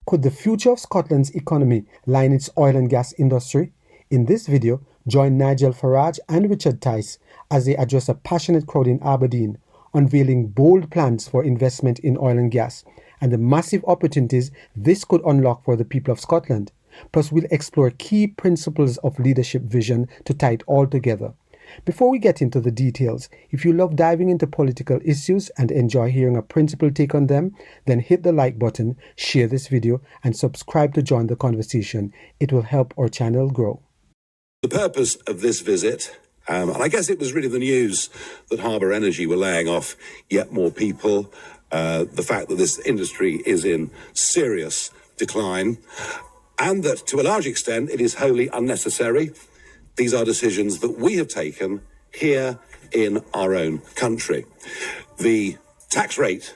Could the future of Scotland's economy lie in its oil and gas industry? In this video, join Nigel, Farage and Richard Tice as they address a passionate crowd in Aberdeen, unveiling bold plans for investment in oil and gas and the massive opportunities this could unlock for the people of Scotland. Plus, we'll explore key principles of leadership vision to tie it all together. Before we get into the details, if you love diving into political issues and enjoy hearing a principled take on them, then hit the like button, share this video, and subscribe to join the conversation. It will help our channel grow. The purpose of this visit, and I guess it was really the news that Harbour Energy were laying off yet more people, the fact that this industry is in serious decline, and that to a large extent it is wholly unnecessary. These are decisions that we have taken here in our own country. The tax rate,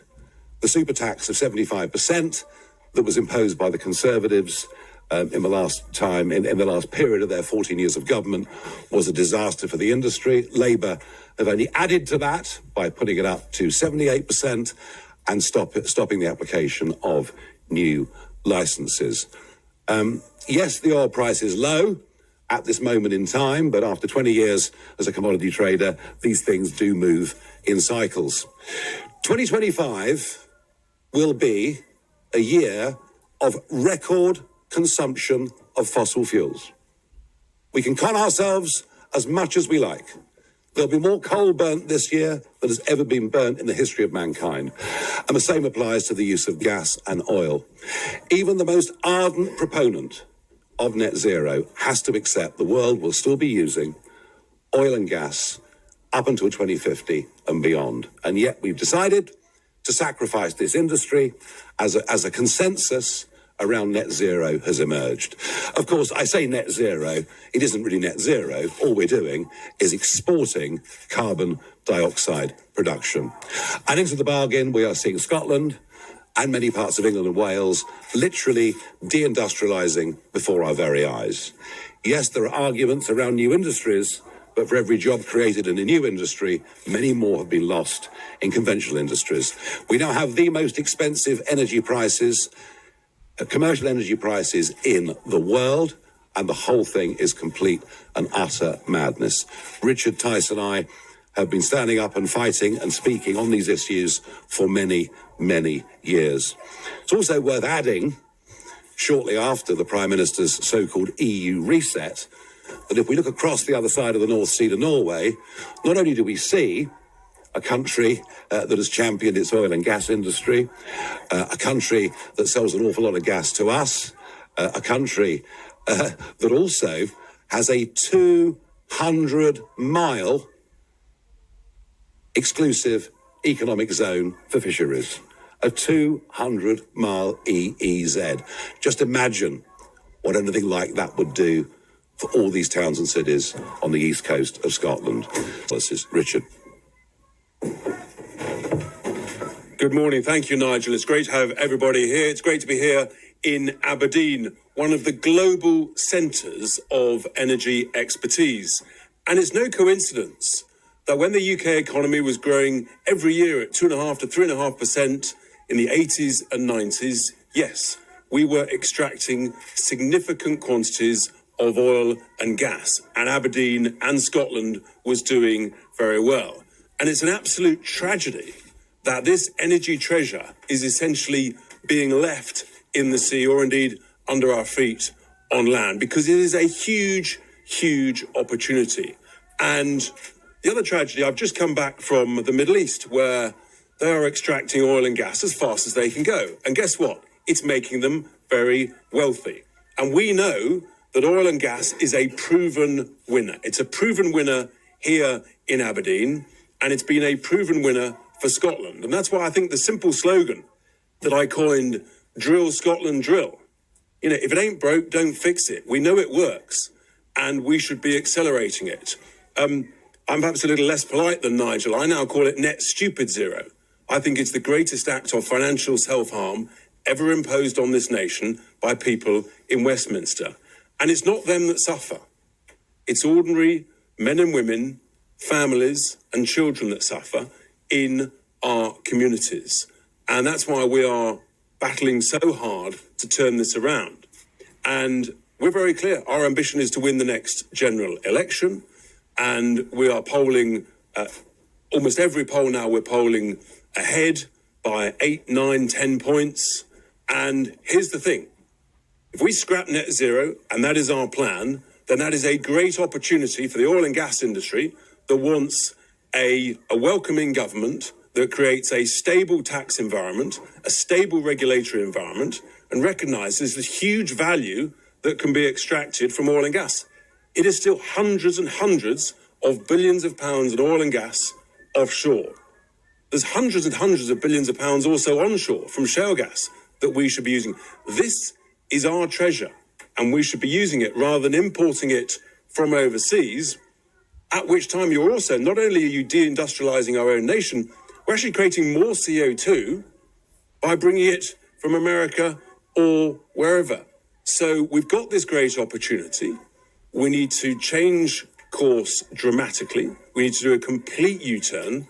the super tax of 75% that was imposed by the Conservatives in the last period of their 14 years of government, was a disaster for the industry. Labour have only added to that by putting it up to 78% and stopping the application of new licences. Yes, the oil price is low at this moment in time, but after 20 years as a commodity trader, these things do move in cycles. 2025 will be a year of record consumption of fossil fuels. We can con ourselves as much as we like. There'll be more coal burnt this year than has ever been burnt in the history of mankind. And the same applies to the use of gas and oil. Even the most ardent proponent of net zero has to accept the world will still be using oil and gas up until 2050 and beyond. And yet we've decided to sacrifice this industry as a consensus around net zero has emerged. Of course, I say net zero, it isn't really net zero. All we're doing is exporting carbon dioxide production. And into the bargain, we are seeing Scotland and many parts of England and Wales literally deindustrialising before our very eyes. Yes, there are arguments around new industries, but for every job created in a new industry, many more have been lost in conventional industries. We now have the most expensive energy prices, commercial energy prices in the world, and the whole thing is complete and utter madness. Richard Tice and I have been standing up and fighting and speaking on these issues for many, many years. It's also worth adding, shortly after the Prime Minister's so-called EU reset, that if we look across the other side of the North Sea to Norway, not only do we see a country that has championed its oil and gas industry, a country that sells an awful lot of gas to us, a country that also has a 200-mile exclusive economic zone for fisheries. A 200-mile EEZ. Just imagine what anything like that would do for all these towns and cities on the east coast of Scotland. This is Richard. Good morning. Thank you, Nigel. It's great to have everybody here. It's great to be here in Aberdeen, one of the global centres of energy expertise. And it's no coincidence that when the UK economy was growing every year at 2.5 to 3.5% in the 80s and 90s, yes, we were extracting significant quantities of oil and gas, and Aberdeen and Scotland was doing very well. And it's an absolute tragedy that this energy treasure is essentially being left in the sea, or indeed under our feet on land, because it is a huge, huge opportunity. And the other tragedy, I've just come back from the Middle East, where they are extracting oil and gas as fast as they can go. And guess what? It's making them very wealthy. And we know that oil and gas is a proven winner. It's a proven winner here in Aberdeen, and it's been a proven winner for Scotland. And that's why I think the simple slogan that I coined, drill Scotland drill, if it ain't broke, don't fix it. We know it works, and we should be accelerating it. I'm perhaps a little less polite than Nigel. I now call it net stupid zero. I think it's the greatest act of financial self-harm ever imposed on this nation by people in Westminster. And it's not them that suffer. It's ordinary men and women, families and children that suffer in our communities. And that's why we are battling so hard to turn this around. And we're very clear. Our ambition is to win the next general election. And we are polling, almost every poll now, we're polling ahead by 8, 9, 10 points. And here's the thing. If we scrap net zero, and that is our plan, then that is a great opportunity for the oil and gas industry that wants a welcoming government that creates a stable tax environment, a stable regulatory environment, and recognises the huge value that can be extracted from oil and gas. It is still hundreds and hundreds of billions of pounds in oil and gas offshore. There's hundreds and hundreds of billions of pounds also onshore from shale gas that we should be using. This is our treasure, and we should be using it rather than importing it from overseas, at which time you're also, not only are you deindustrializing our own nation, we're actually creating more CO2 by bringing it from America or wherever. So we've got this great opportunity. We need to change course dramatically. We need to do a complete U-turn,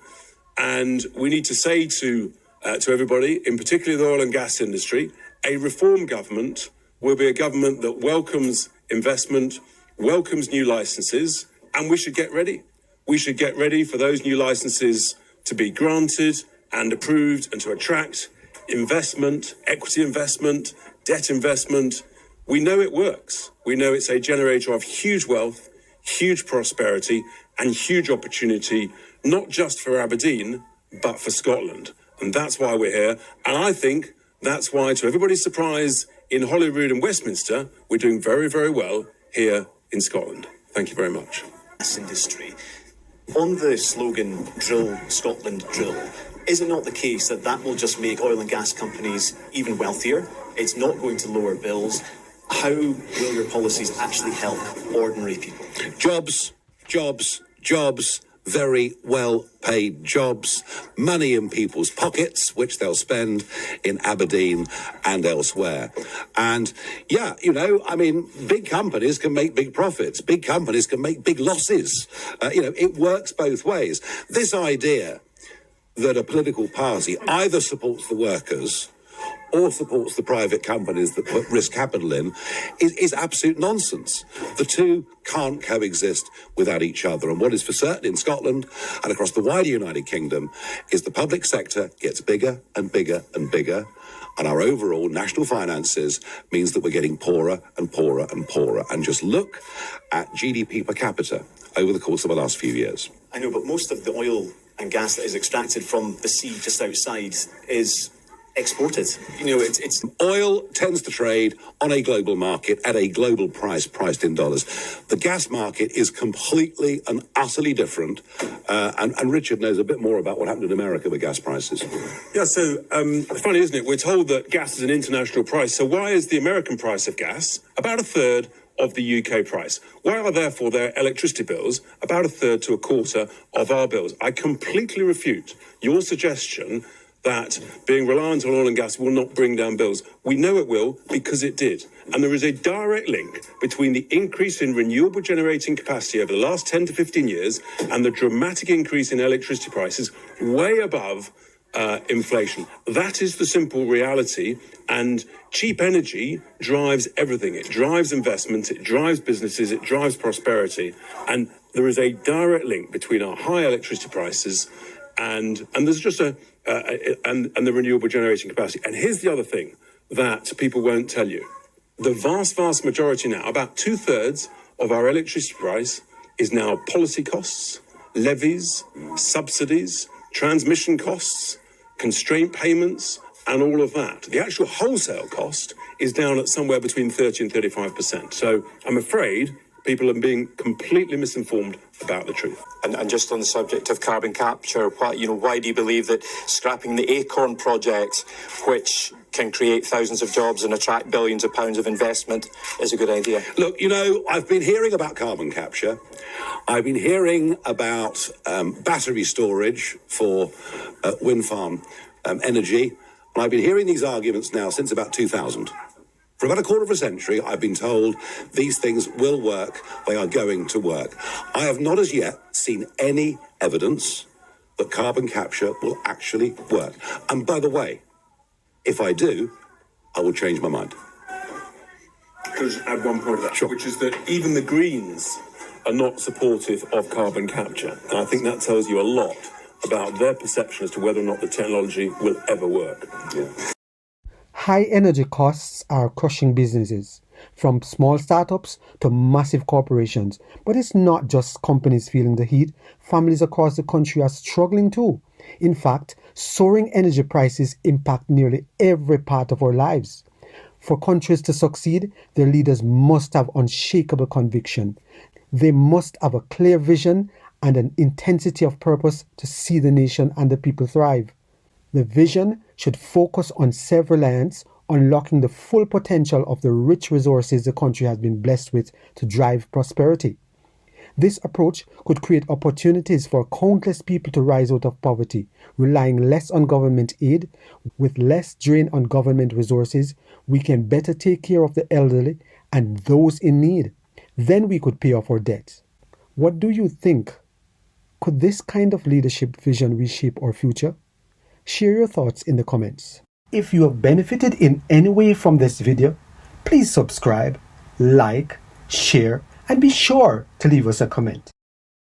and we need to say to everybody, in particular the oil and gas industry, a reform government will be a government that welcomes investment, welcomes new licenses, and we should get ready. We should get ready for those new licenses to be granted and approved and to attract investment, equity investment, debt investment. We know it works. We know it's a generator of huge wealth, huge prosperity, and huge opportunity, not just for Aberdeen, but for Scotland. And that's why we're here. And I think that's why, to everybody's surprise, in Holyrood and Westminster, we're doing very, very well here in Scotland. Thank you very much. Industry. On the slogan, drill, Scotland, drill, is it not the case that that will just make oil and gas companies even wealthier? It's not going to lower bills. How will your policies actually help ordinary people? Jobs, jobs, jobs, very well-paid jobs, money in people's pockets, which they'll spend in Aberdeen and elsewhere. And yeah, big companies can make big profits. Big companies can make big losses. It works both ways. This idea that a political party either supports the workers or supports the private companies that put risk capital in is absolute nonsense. The two can't coexist without each other. And what is for certain in Scotland and across the wider United Kingdom is the public sector gets bigger and bigger and bigger, and our overall national finances means that we're getting poorer and poorer and poorer. And just look at GDP per capita over the course of the last few years. I know, but most of the oil and gas that is extracted from the sea just outside is exported. It's oil tends to trade on a global market at a global price, priced in dollars. The gas market is completely and utterly different. And Richard knows a bit more about what happened in America with gas prices. Yeah, so funny, isn't it? We're told that gas is an international price. So why is the American price of gas about a third of the UK price? Why are therefore their electricity bills about a third to a quarter of our bills? I completely refute your suggestion that being reliant on oil and gas will not bring down bills. We know it will because it did. And there is a direct link between the increase in renewable generating capacity over the last 10 to 15 years and the dramatic increase in electricity prices way above inflation. That is the simple reality. And cheap energy drives everything. It drives investment, it drives businesses, it drives prosperity. And there is a direct link between our high electricity prices and there's just and the renewable generating capacity. And here's the other thing that people won't tell you. The vast, vast majority now, about 2/3 of our electricity price is now policy costs, levies, subsidies, transmission costs, constraint payments, and all of that. The actual wholesale cost is down at somewhere between 30 and 35%. So I'm afraid people are being completely misinformed about the truth. And just on the subject of carbon capture, why do you believe that scrapping the Acorn project, which can create thousands of jobs and attract billions of pounds of investment, is a good idea? Look, I've been hearing about carbon capture. I've been hearing about battery storage for wind farm energy. And I've been hearing these arguments now since about 2000. For about a quarter of a century, I've been told these things will work. They are going to work. I have not as yet seen any evidence that carbon capture will actually work. And by the way, if I do, I will change my mind. Can I just add one point to that, Sure. which is that even the Greens are not supportive of carbon capture. And I think that tells you a lot about their perception as to whether or not the technology will ever work. Yeah. High energy costs are crushing businesses, from small startups to massive corporations. But it's not just companies feeling the heat. Families across the country are struggling too. In fact, soaring energy prices impact nearly every part of our lives. For countries to succeed, their leaders must have unshakable conviction. They must have a clear vision and an intensity of purpose to see the nation and the people thrive. The vision should focus on self-reliance, unlocking the full potential of the rich resources the country has been blessed with to drive prosperity. This approach could create opportunities for countless people to rise out of poverty, relying less on government aid. With less drain on government resources, we can better take care of the elderly and those in need. Then we could pay off our debts. What do you think? Could this kind of leadership vision reshape our future? Share your thoughts in the comments. If you have benefited in any way from this video, please subscribe, like, share, and be sure to leave us a comment.